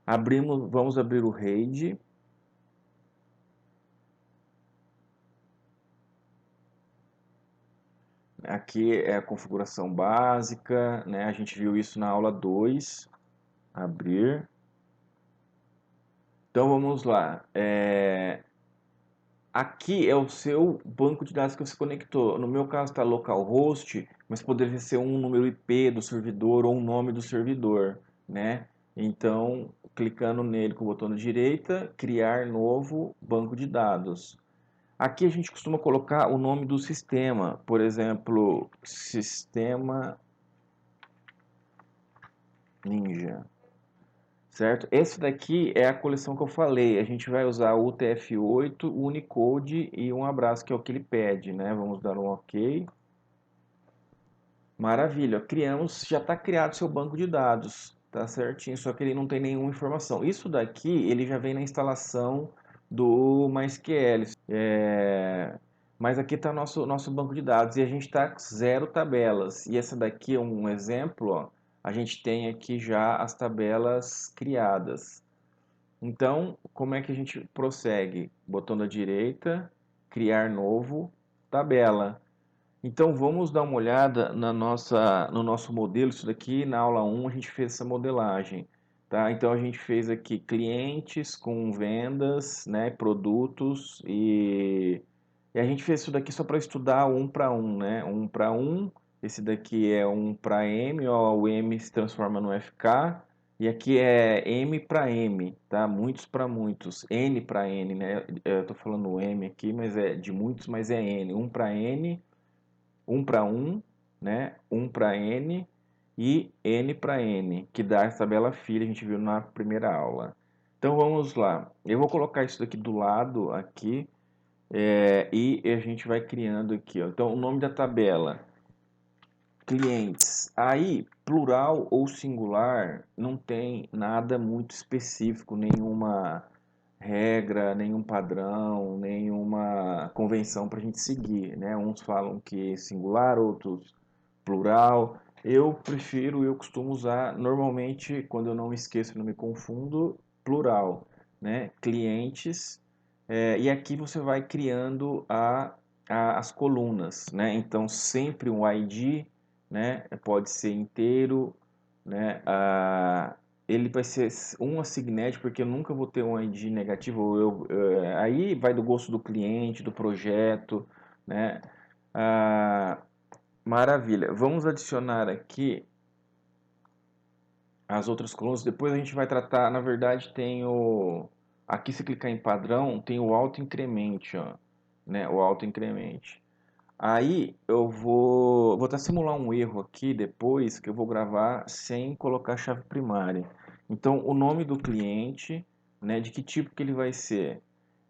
Vamos abrir o RAID. Aqui é a configuração básica, né? A gente viu isso na aula 2. Abrir. Então vamos lá. Aqui é o seu banco de dados que você conectou. No meu caso está localhost, mas poderia ser um número IP do servidor ou um nome do servidor, né? Então, clicando nele com o botão da direita, criar novo banco de dados. Aqui a gente costuma colocar o nome do sistema, por exemplo, Sistema Ninja, certo? Esse daqui é a coleção que eu falei. A gente vai usar o UTF-8, o Unicode e um abraço, que é o que ele pede, né? Vamos dar um OK. Maravilha, criamos, já está criado seu banco de dados, tá certinho, só que ele não tem nenhuma informação. Isso daqui, ele já vem na instalação do MySQL, mas aqui está nosso banco de dados e a gente está zero tabelas. E essa daqui é um exemplo, ó, a gente tem aqui já as tabelas criadas. Então, como é que a gente prossegue? Botão da direita, criar novo, tabela. Então vamos dar uma olhada no nosso modelo. Isso daqui na aula 1 a gente fez essa modelagem, tá? Então a gente fez aqui clientes com vendas, né, produtos e a gente fez isso daqui só para estudar um para um, né? Um para um. Esse daqui é um para M, ó, o M se transforma no FK e aqui é M para M, tá? Muitos para muitos, N para N, né? Eu tô falando M aqui, mas é de muitos, mas é N. Um para N, um para um, né? Um para N e N para N, que dá essa tabela filha, a gente viu na primeira aula. Então vamos lá. Eu vou colocar isso daqui do lado aqui e a gente vai criando aqui. Ó. Então o nome da tabela, clientes. Aí plural ou singular não tem nada muito específico, nenhuma regra, nenhum padrão, nenhuma convenção para a gente seguir, né? Uns falam que singular, outros plural. Eu costumo usar normalmente, quando eu não me esqueço, não me confundo, plural, né? Clientes, e aqui você vai criando as colunas, né? Então sempre um ID, né? Pode ser inteiro, né? Ele vai ser um assigned, porque eu nunca vou ter um ID negativo. Aí vai do gosto do cliente, do projeto, né? Ah, maravilha. Vamos adicionar aqui as outras colunas. Depois a gente vai tratar. Na verdade, tem o. Aqui, se clicar em padrão, tem o auto-incremente, ó, né? O auto-incremente. Aí eu vou até simular um erro aqui depois que eu vou gravar sem colocar a chave primária. Então, o nome do cliente, né, de que tipo que ele vai ser?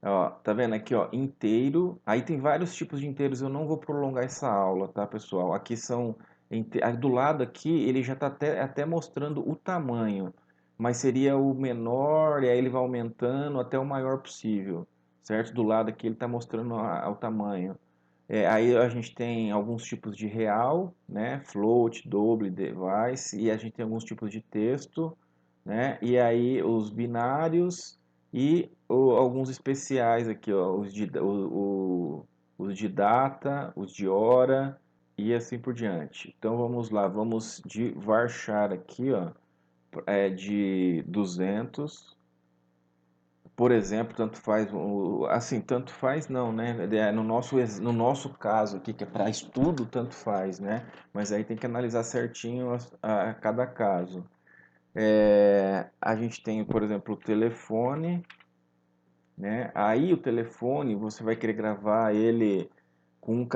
Ó, tá vendo aqui, ó, inteiro. Aí tem vários tipos de inteiros, eu não vou prolongar essa aula, tá, pessoal? Aqui são do lado aqui, ele já está até mostrando o tamanho, mas seria o menor e aí ele vai aumentando até o maior possível, certo? Do lado aqui ele está mostrando o tamanho. Aí a gente tem alguns tipos de real, né? Float, double, device, e a gente tem alguns tipos de texto, né? E aí os binários e alguns especiais aqui, ó, os de data, os de hora e assim por diante. Então vamos lá, vamos de varchar aqui, ó, de 200. Por exemplo, tanto faz, assim, tanto faz não, né? No nosso caso aqui, que é para estudo, tanto faz, né? Mas aí tem que analisar certinho a cada caso. A gente tem, por exemplo, o telefone, né? Aí o telefone, você vai querer gravar ele com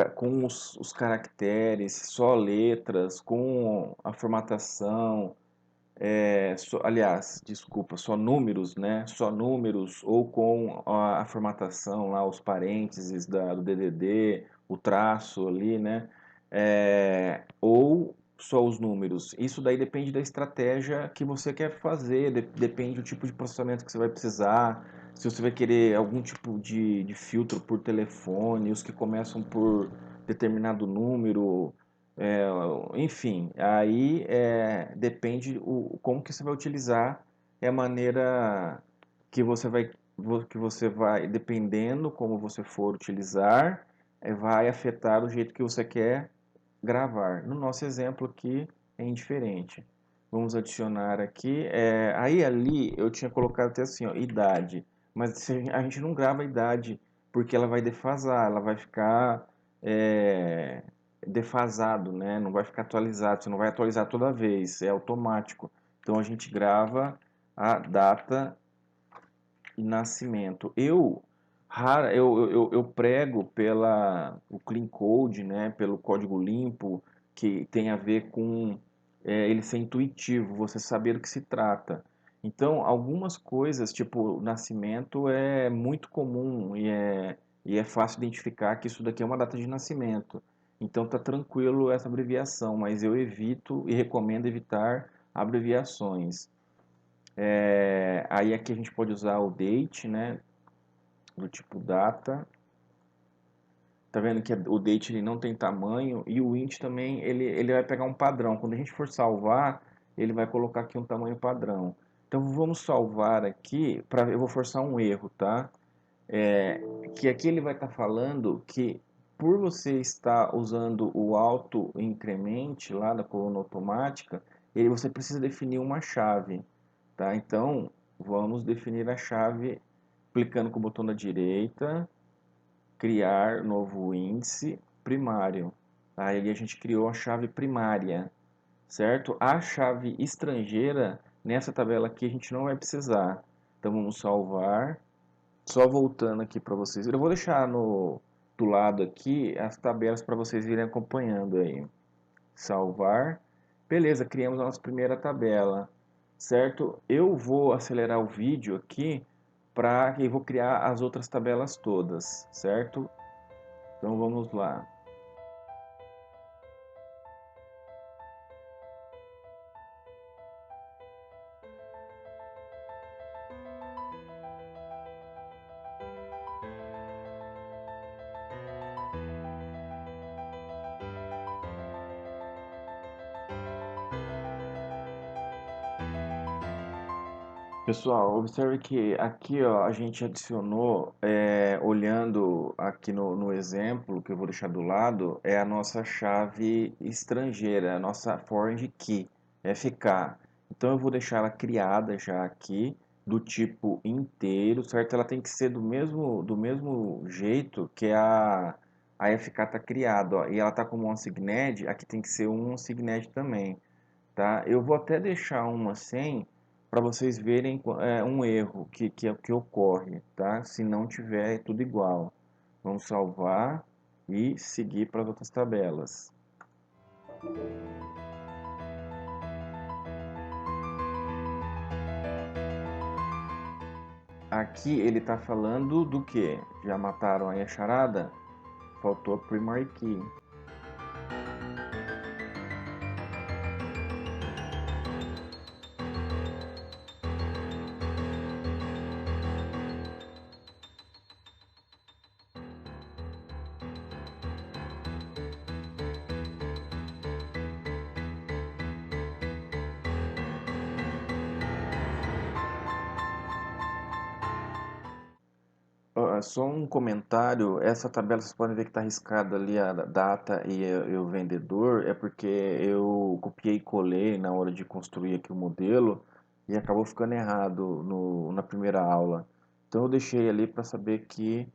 os caracteres, só letras, com a formatação, aliás, desculpa, só números, né? Só números ou com a formatação lá, os parênteses do DDD, o traço ali, né? Ou só os números. Isso daí depende da estratégia que você quer fazer, depende do tipo de processamento que você vai precisar, se você vai querer algum tipo de filtro por telefone, os que começam por determinado número, enfim, aí depende como que você vai utilizar é a maneira que você vai, dependendo como você for utilizar, vai afetar o jeito que você quer gravar. No nosso exemplo aqui é indiferente. Vamos adicionar aqui. Aí ali eu tinha colocado até assim, ó, idade. Mas a gente não grava a idade porque ela vai defasar, ela vai ficar é, defasado, né? Não vai ficar atualizado, você não vai atualizar toda vez, é automático. Então a gente grava a data de nascimento. Eu prego o Clean Code, né, pelo código limpo, que tem a ver com ele ser intuitivo, você saber do que se trata. Então, algumas coisas, tipo o nascimento, é muito comum e é fácil identificar que isso daqui é uma data de nascimento. Então, tá tranquilo essa abreviação, mas eu evito e recomendo evitar abreviações. Aí aqui a gente pode usar o date, né, do tipo data. Tá vendo que o date ele não tem tamanho e o int também ele vai pegar um padrão. Quando a gente for salvar, ele vai colocar aqui um tamanho padrão. Então vamos salvar aqui, eu vou forçar um erro, tá? É, que aqui ele vai estar falando que por você estar usando o auto incremente lá da coluna automática, você precisa definir uma chave, tá? Então vamos definir a chave clicando com o botão da direita, criar novo índice primário. Aí a gente criou a chave primária, certo? A chave estrangeira, nessa tabela aqui, a gente não vai precisar. Então vamos salvar. Só voltando aqui para vocês. Eu vou deixar do lado aqui as tabelas para vocês irem acompanhando aí. Salvar. Beleza, criamos a nossa primeira tabela, certo? Eu vou acelerar o vídeo aqui para que eu vou criar as outras tabelas todas, certo? Então vamos lá. Pessoal, observe que aqui ó, a gente adicionou, olhando aqui no exemplo que eu vou deixar do lado, é a nossa chave estrangeira, a nossa foreign key, FK. Então eu vou deixar ela criada já aqui, do tipo inteiro, certo? Ela tem que ser do mesmo jeito que a FK está criada, ó, e ela está como um unsigned, aqui tem que ser um unsigned também, tá? Eu vou até deixar uma sem para vocês verem um erro que ocorre, tá? Se não tiver, é tudo igual. Vamos salvar e seguir para as outras tabelas. Aqui ele está falando do que? Já mataram aí a charada? Faltou a primary key. Só um comentário, essa tabela vocês podem ver que está arriscada ali a data e o vendedor, é porque eu copiei e colei na hora de construir aqui o modelo e acabou ficando errado na primeira aula. Então eu deixei ali para saber que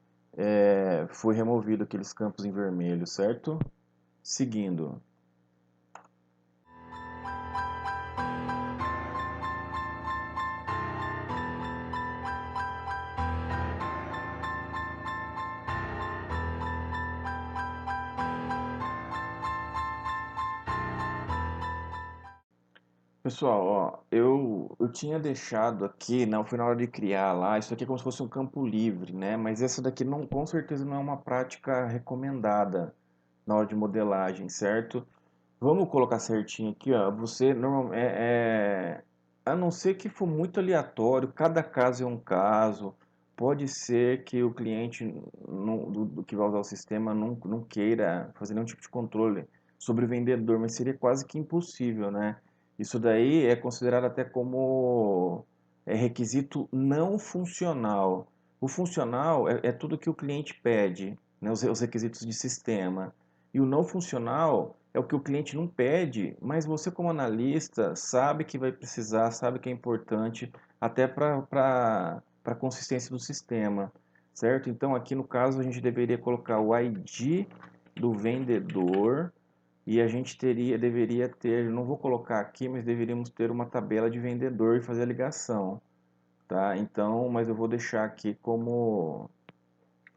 foi removido aqueles campos em vermelho, certo? Seguindo. Pessoal, ó, eu tinha deixado aqui, não foi na hora de criar lá, isso aqui é como se fosse um campo livre, né? Mas essa daqui não, com certeza não é uma prática recomendada na hora de modelagem, certo? Vamos colocar certinho aqui, ó. Você normalmente a não ser que for muito aleatório, cada caso é um caso. Pode ser que o cliente do que vai usar o sistema não queira fazer nenhum tipo de controle sobre o vendedor, mas seria quase que impossível, né? Isso daí é considerado até como é requisito não funcional. O funcional é tudo que o cliente pede, né, os requisitos de sistema. E o não funcional é o que o cliente não pede, mas você, como analista, sabe que vai precisar, sabe que é importante, até para a consistência do sistema, certo? Então, aqui no caso, a gente deveria colocar o ID do vendedor e a gente deveria ter, não vou colocar aqui, mas deveríamos ter uma tabela de vendedor e fazer a ligação, tá? Então, mas eu vou deixar aqui como,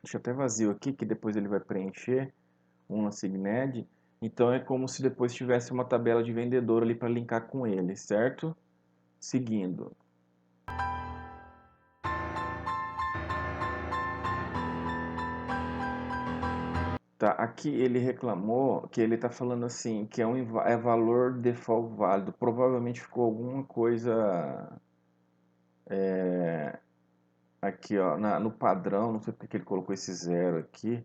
deixa até vazio aqui, que depois ele vai preencher uma Signed. Então é como se depois tivesse uma tabela de vendedor ali para linkar com ele, certo? Seguindo. Tá, aqui ele reclamou que ele está falando assim, que é valor default válido. Provavelmente ficou alguma coisa aqui, ó, no padrão, não sei porque que ele colocou esse zero aqui.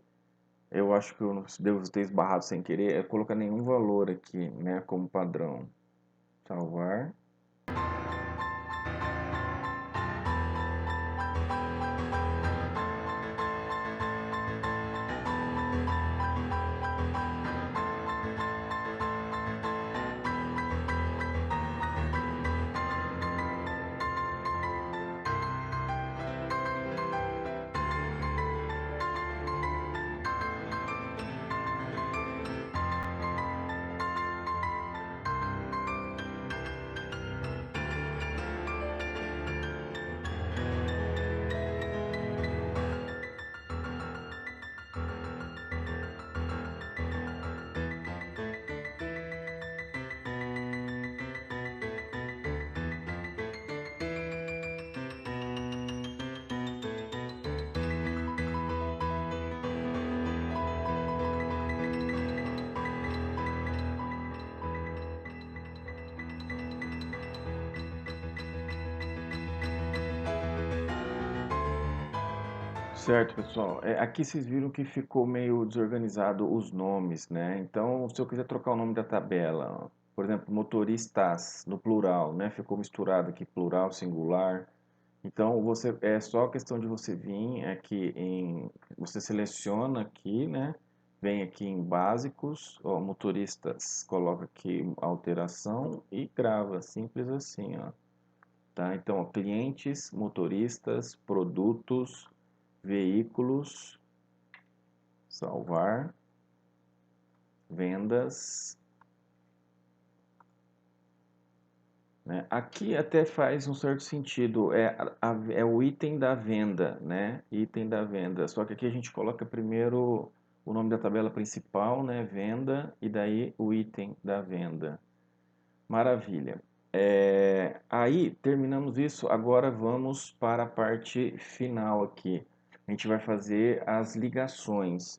Eu acho que eu devo ter esbarrado sem querer. É colocar nenhum valor aqui, né, como padrão. Salvar. Certo, pessoal. Aqui vocês viram que ficou meio desorganizado os nomes, né? Então, se eu quiser trocar o nome da tabela, ó, por exemplo, motoristas no plural, né? Ficou misturado aqui plural, singular. Então, é só questão de você vir aqui você seleciona aqui, né? Vem aqui em básicos, ó, motoristas, coloca aqui alteração e grava, simples assim, ó. Tá? Então, ó, clientes, motoristas, produtos, veículos, salvar, vendas, né? Aqui até faz um certo sentido, é o item da venda, né? Item da venda, só que aqui a gente coloca primeiro o nome da tabela principal, né? Venda, e daí o item da venda. Maravilha. Aí terminamos isso, agora vamos para a parte final aqui. A gente vai fazer as ligações.